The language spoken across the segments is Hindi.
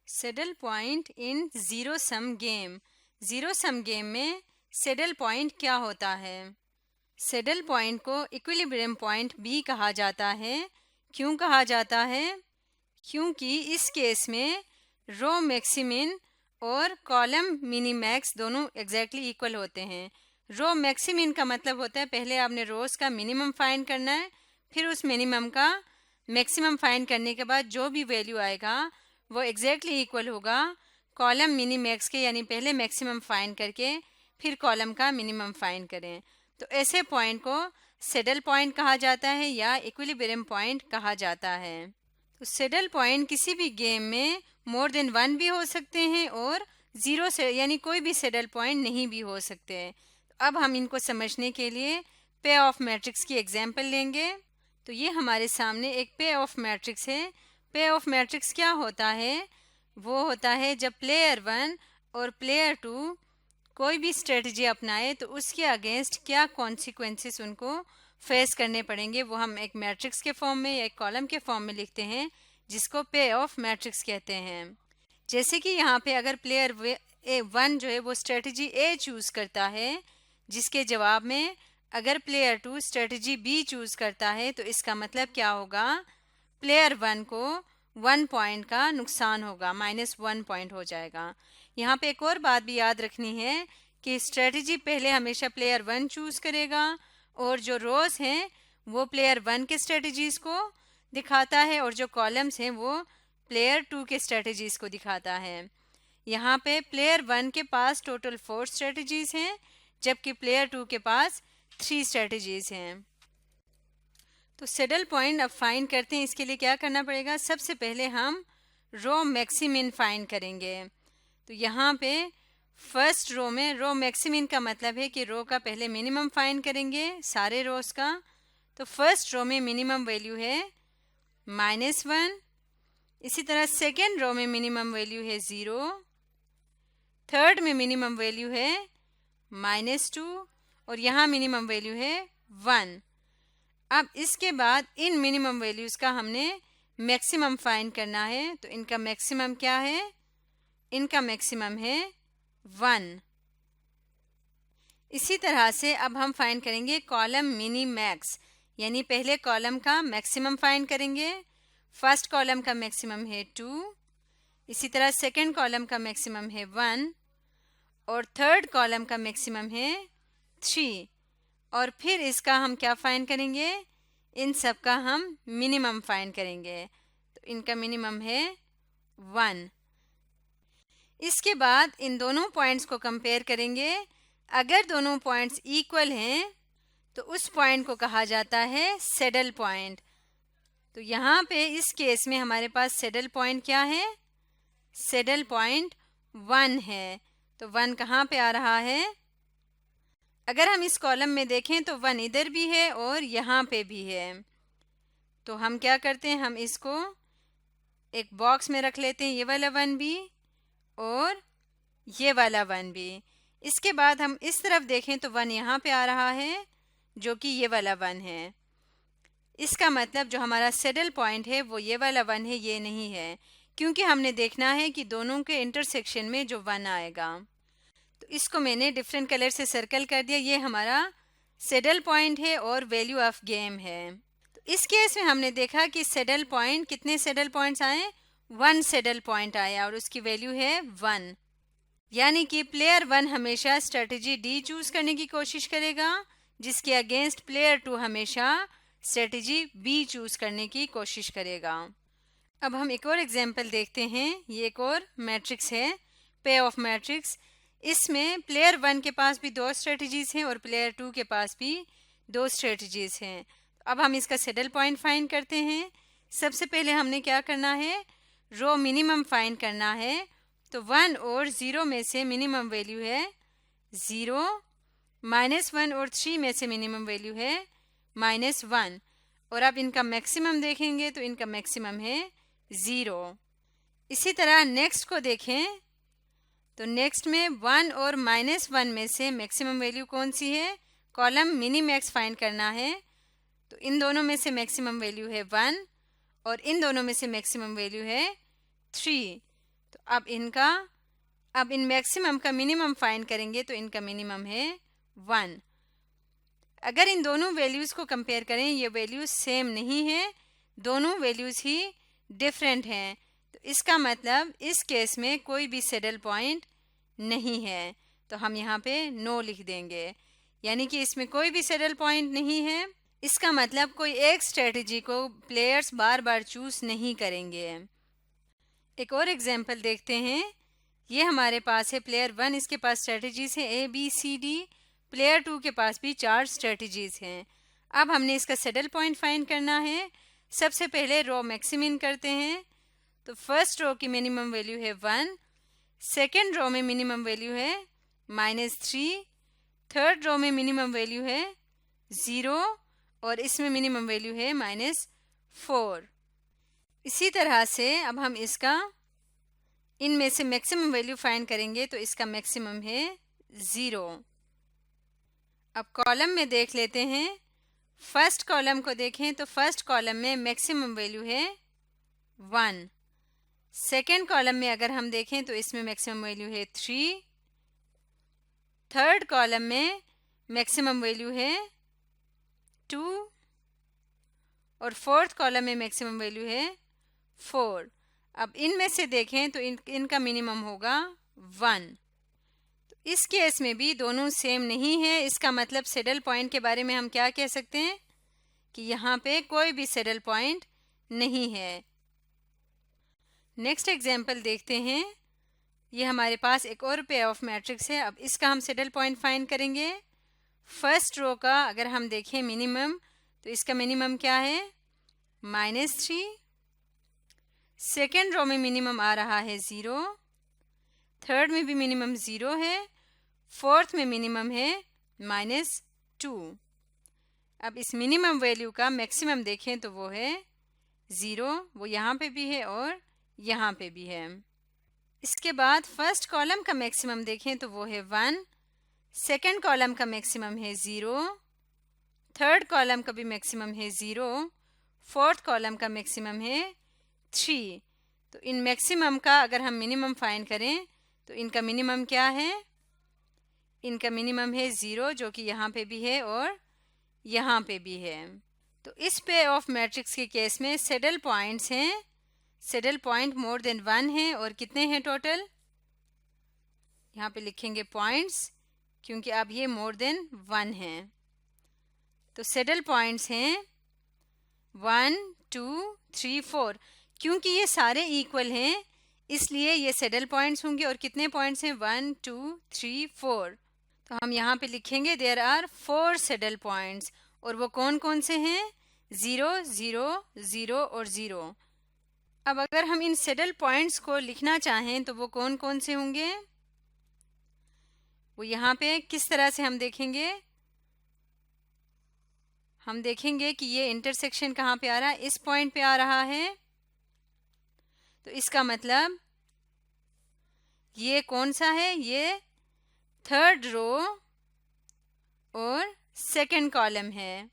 Saddle point in zero sum game. Zero sum game में सेडल पॉइंट क्या होता है? सेडल पॉइंट को इक्विलिब्रियम पॉइंट भी कहा जाता है। क्यों कहा जाता है? क्योंकि इस केस में रो मैक्सिमिन और कॉलम मिनीमैक्स दोनों एग्जैक्टली इक्वल होते हैं। रो मैक्सिमिन का मतलब होता है पहले आपने रोज का मिनिमम फाइंड करना है, फिर उस मिनिमम का मैक्सिमम फाइंड करने के बाद जो भी वैल्यू आएगा वो एग्जैक्टली इक्वल होगा कॉलम मिनीमैक्स के, यानी पहले मैक्सिमम फाइंड करके फिर कॉलम का मिनिमम फाइंड करें। तो ऐसे पॉइंट को सेडल पॉइंट कहा जाता है या इक्विलिब्रियम पॉइंट कहा जाता है। तो सेडल पॉइंट किसी भी गेम में मोर देन वन भी हो सकते हैं और ज़ीरो से यानी कोई भी सेडल पॉइंट नहीं भी हो सकते हैं। तो अब हम इनको समझने के लिए पे ऑफ मैट्रिक्स की एग्जांपल लेंगे। तो ये हमारे सामने एक पे ऑफ मैट्रिक्स है। पे ऑफ मैट्रिक्स क्या होता है? वो होता है जब प्लेयर 1 और प्लेयर 2 कोई भी स्ट्रेटजी अपनाए तो उसके अगेंस्ट क्या कॉन्सिक्वेंसेस उनको फेस करने पड़ेंगे, वो हम एक मैट्रिक्स के फॉर्म में या एक कॉलम के फॉर्म में लिखते हैं, जिसको पे ऑफ मैट्रिक्स कहते हैं। जैसे कि यहाँ पे अगर प्लेयर 1 जो है वो स्ट्रेटजी ए चूज करता है, जिसके जवाब में अगर प्लेयर 2 स्ट्रेटजी बी चूज करता है, तो इसका मतलब क्या होगा? प्लेयर 1 को 1 पॉइंट का नुकसान होगा, -1 पॉइंट हो जाएगा। यहाँ पे एक और बात भी याद रखनी है कि स्ट्रेटजी पहले हमेशा प्लेयर 1 चूज करेगा और जो रोज हैं वो प्लेयर 1 के स्ट्रेटजीज को दिखाता है और जो कॉलम्स हैं वो प्लेयर 2 के स्ट्रेटजीज को दिखाता है। यहाँ पे प्लेयर 1 के पास टोटल 4 स्ट्रेटजीज हैं, जबकि प्लेयर 2 के पास 3 स्ट्रेटजीज हैं। तो सेडल पॉइंट अब फाइंड करते हैं। इसके लिए क्या करना पड़ेगा? सबसे पहले हम रो मैक्सिमिन फाइंड करेंगे। तो यहाँ पे फर्स्ट रो में रो मैक्सिमिन का मतलब है कि रो का पहले मिनिमम फाइंड करेंगे सारे रोज का। तो फर्स्ट रो में मिनिमम वैल्यू है -1। इसी तरह सेकेंड रो में मिनिमम वैल्यू है 0। थर्ड में मिनिमम वैल्यू है -2 और यहाँ मिनिमम वैल्यू है 1। अब इसके बाद इन मिनिमम वैल्यूज का हमने मैक्सिमम फाइंड करना है। तो इनका मैक्सिमम क्या है? इनका मैक्सिमम है 1। इसी तरह से अब हम फाइंड करेंगे कॉलम मिनी मैक्स, यानी पहले कॉलम का मैक्सिमम फाइंड करेंगे। फर्स्ट कॉलम का मैक्सिमम है 2, इसी तरह सेकंड कॉलम का मैक्सिमम है 1 और थर्ड कॉलम का मैक्सिमम है 3। और फिर इसका हम क्या फाइंड करेंगे? इन सब का हम मिनिमम फाइंड करेंगे। तो इनका मिनिमम है 1। इसके बाद इन दोनों पॉइंट्स को कंपेयर करेंगे। अगर दोनों पॉइंट्स इक्वल हैं तो उस पॉइंट को कहा जाता है सेडल पॉइंट। तो यहाँ पे इस केस में हमारे पास सेडल पॉइंट क्या है? सेडल पॉइंट 1 है। तो 1 कहाँ पे आ रहा है? अगर हम इस कॉलम में देखें तो 1 इधर भी है और यहाँ पे भी है। तो हम क्या करते हैं, हम इसको एक बॉक्स में रख लेते हैं, ये वाला 1 भी और ये वाला 1 भी। इसके बाद हम इस तरफ देखें तो 1 यहाँ पे आ रहा है जो कि ये वाला 1 है। इसका मतलब जो हमारा सेडल पॉइंट है वो ये वाला 1 है, ये नहीं है, क्योंकि हमने देखना है कि दोनों के इंटरसेक्शन में जो 1 आएगा। तो इसको मैंने डिफरेंट कलर से सर्कल कर दिया। ये हमारा सेडल पॉइंट है और वैल्यू ऑफ गेम है। तो इस केस में हमने देखा कि सेडल पॉइंट, कितने सेडल पॉइंट्स आए? 1 सेडल पॉइंट आया और उसकी वैल्यू है 1। यानी कि प्लेयर 1 हमेशा स्ट्रेटजी डी चूज करने की कोशिश करेगा, जिसके अगेंस्ट प्लेयर 2 हमेशा स्ट्रेटजी बी चूज करने की कोशिश करेगा। अब हम एक और एग्जाम्पल देखते हैं। ये एक और मैट्रिक्स है, पे ऑफ मैट्रिक्स। इसमें प्लेयर 1 के पास भी 2 स्ट्रेटजीज हैं और प्लेयर 2 के पास भी 2 स्ट्रेटजीज हैं। अब हम इसका सेडल पॉइंट फाइंड करते हैं। सबसे पहले हमने क्या करना है? रो मिनिमम फाइंड करना है। तो 1 और 0 में से मिनिमम वैल्यू है 0, -1 और 3 में से मिनिमम वैल्यू है -1। और अब इनका मैक्सिमम देखेंगे तो इनका मैक्सिमम है 0। इसी तरह नेक्स्ट को देखें तो नेक्स्ट में 1 और -1 में से मैक्सिमम वैल्यू कौन सी है? कॉलम मिनी मैक्स फाइंड करना है। तो इन दोनों में से मैक्सिमम वैल्यू है 1 और इन दोनों में से मैक्सिमम वैल्यू है 3। तो अब इन मैक्सिमम का मिनिमम फाइंड करेंगे तो इनका मिनिमम है 1। अगर इन दोनों वैल्यूज़ को कंपेयर करें, ये वैल्यूज़ सेम नहीं है, दोनों वैल्यूज़ ही डिफरेंट हैं, तो इसका मतलब इस केस में कोई भी सैडल पॉइंट नहीं है। तो हम यहाँ पे नो लिख देंगे, यानी कि इसमें कोई भी सैडल पॉइंट नहीं है। इसका मतलब कोई एक स्ट्रेटजी को प्लेयर्स बार बार चूज़ नहीं करेंगे। एक और एग्जांपल देखते हैं। ये हमारे पास है प्लेयर 1, इसके पास स्ट्रेटजीज है ABCD। प्लेयर 2 के पास भी 4 स्ट्रेटजीज हैं। अब हमने इसका सैडल पॉइंट फाइंड करना है। सबसे पहले रो मैक्सिमिन करते हैं। तो फर्स्ट रो की मिनिमम वैल्यू है 1, सेकेंड रो में मिनिमम वैल्यू है -3, थर्ड रो में मिनिमम वैल्यू है 0 और इसमें मिनिमम वैल्यू है -4। इसी तरह से अब हम इसका इनमें से मैक्सिमम वैल्यू फाइंड करेंगे तो इसका मैक्सिमम है 0। अब कॉलम में देख लेते हैं। फर्स्ट कॉलम को देखें तो फर्स्ट कॉलम में मैक्सिमम वैल्यू है 1। सेकेंड कॉलम में अगर हम देखें तो इसमें मैक्सिमम वैल्यू है 3। थर्ड कॉलम में मैक्सिमम वैल्यू है 2 और फोर्थ कॉलम में मैक्सिमम वैल्यू है 4। अब इनमें से देखें तो इनका मिनिमम होगा 1। तो इस केस में भी दोनों सेम नहीं है। इसका मतलब सैडल पॉइंट के बारे में हम क्या कह सकते हैं कि यहाँ पे कोई भी सैडल पॉइंट नहीं है। नेक्स्ट एग्जांपल देखते हैं। ये हमारे पास एक और पेयर ऑफ मैट्रिक्स है। अब इसका हम सैडल पॉइंट फाइंड करेंगे। फर्स्ट रो का अगर हम देखें मिनिमम, तो इसका मिनिमम क्या है -3। सेकेंड रो में मिनिमम आ रहा है 0, थर्ड में भी मिनिमम 0 है, फोर्थ में मिनिमम है -2। अब इस मिनिमम वैल्यू का मैक्सिमम देखें तो वो है 0, वो यहाँ पे भी है और यहाँ पे भी है। इसके बाद फर्स्ट कॉलम का मैक्सिमम देखें तो वो है 1, सेकेंड कॉलम का मैक्सिमम है 0, थर्ड कॉलम का भी मैक्सिमम है 0, फोर्थ कॉलम का मैक्सिमम है 3। तो इन मैक्सिमम का अगर हम मिनिमम फाइंड करें तो इनका मिनिमम क्या है, इनका मिनिमम है 0 जो कि यहाँ पे भी है और यहाँ पे भी है। तो इस पेयर ऑफ मैट्रिक्स के केस में सैडल पॉइंट्स हैं, सैडल पॉइंट मोर देन 1 है और कितने हैं टोटल, यहाँ पे लिखेंगे पॉइंट्स क्योंकि अब ये मोर देन 1 है। तो सैडल पॉइंट्स हैं 1 2 3 4। क्योंकि ये सारे इक्वल हैं इसलिए ये सैडल पॉइंट्स होंगे। और कितने पॉइंट्स हैं 1 2 3 4। तो हम यहाँ पे लिखेंगे देयर आर 4 सैडल पॉइंट्स। और वो कौन कौन से हैं 0 0 0 और 0। अब अगर हम इन सैडल पॉइंट्स को लिखना चाहें तो वो कौन कौन से होंगे, वो यहाँ पे किस तरह से हम देखेंगे, हम देखेंगे कि ये इंटरसेक्शन कहाँ पे आ रहा है, इस पॉइंट पे आ रहा है। तो इसका मतलब ये कौन सा है, ये थर्ड रो और सेकंड कॉलम है।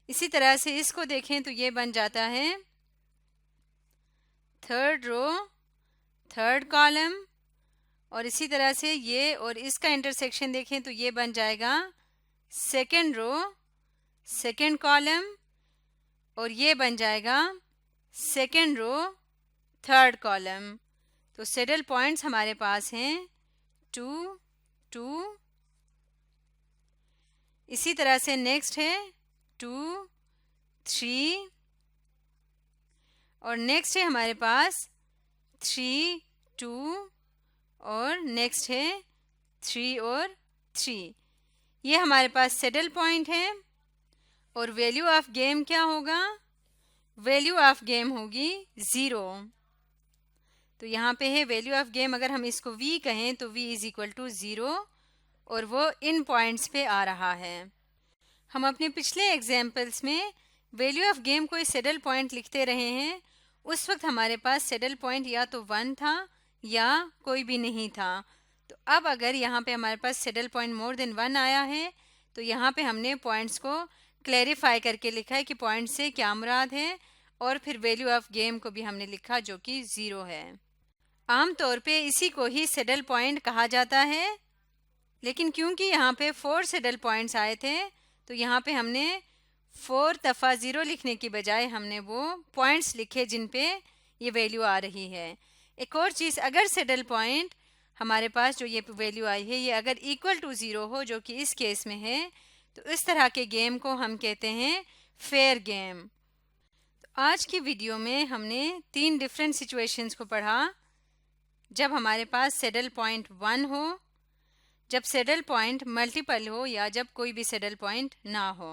इसी तरह से इसको देखें तो ये बन जाता है थर्ड रो थर्ड कॉलम। और इसी तरह से ये और इसका इंटरसेक्शन देखें तो ये बन जाएगा सेकंड रो सेकंड कॉलम और ये बन जाएगा सेकंड रो थर्ड कॉलम। तो सैडल पॉइंट्स हमारे पास हैं 2 2। इसी तरह से नेक्स्ट है 2 3 और नेक्स्ट है हमारे पास 3 2 और नेक्स्ट है 3 और 3। ये हमारे पास सैडल पॉइंट है। और वैल्यू ऑफ गेम क्या होगा, वैल्यू ऑफ गेम होगी 0। तो यहाँ पे है वैल्यू ऑफ गेम, अगर हम इसको v कहें तो v इज इक्वल टू 0 और वो इन पॉइंट्स पे आ रहा है। हम अपने पिछले एग्जाम्पल्स में वैल्यू ऑफ गेम कोई सैडल पॉइंट लिखते रहे हैं। उस वक्त हमारे पास सैडल पॉइंट या तो 1 था या कोई भी नहीं था। तो अब अगर यहाँ पे हमारे पास सैडल पॉइंट मोर देन 1 आया है तो यहाँ पे हमने पॉइंट्स को क्लैरिफाई करके लिखा है कि पॉइंट से क्या मुराद है और फिर वैल्यू ऑफ गेम को भी हमने लिखा जो कि 0 है। आमतौर पे इसी को ही सैडल पॉइंट कहा जाता है, लेकिन क्योंकि यहाँ पे 4 सैडल पॉइंट्स आए थे तो यहाँ पे हमने 4 दफ़ा 0 लिखने की बजाय हमने वो पॉइंट्स लिखे जिन पे ये वैल्यू आ रही है। एक और चीज़, अगर सैडल पॉइंट हमारे पास जो ये वैल्यू आई है ये अगर इक्वल टू 0 हो, जो कि इस केस में है, तो इस तरह के गेम को हम कहते हैं फेयर गेम। तो आज की वीडियो में हमने 3 डिफरेंट सिचुएशंस को पढ़ा। जब हमारे पास सैडल पॉइंट 1 हो, जब सैडल पॉइंट मल्टीपल हो या जब कोई भी सैडल पॉइंट ना हो।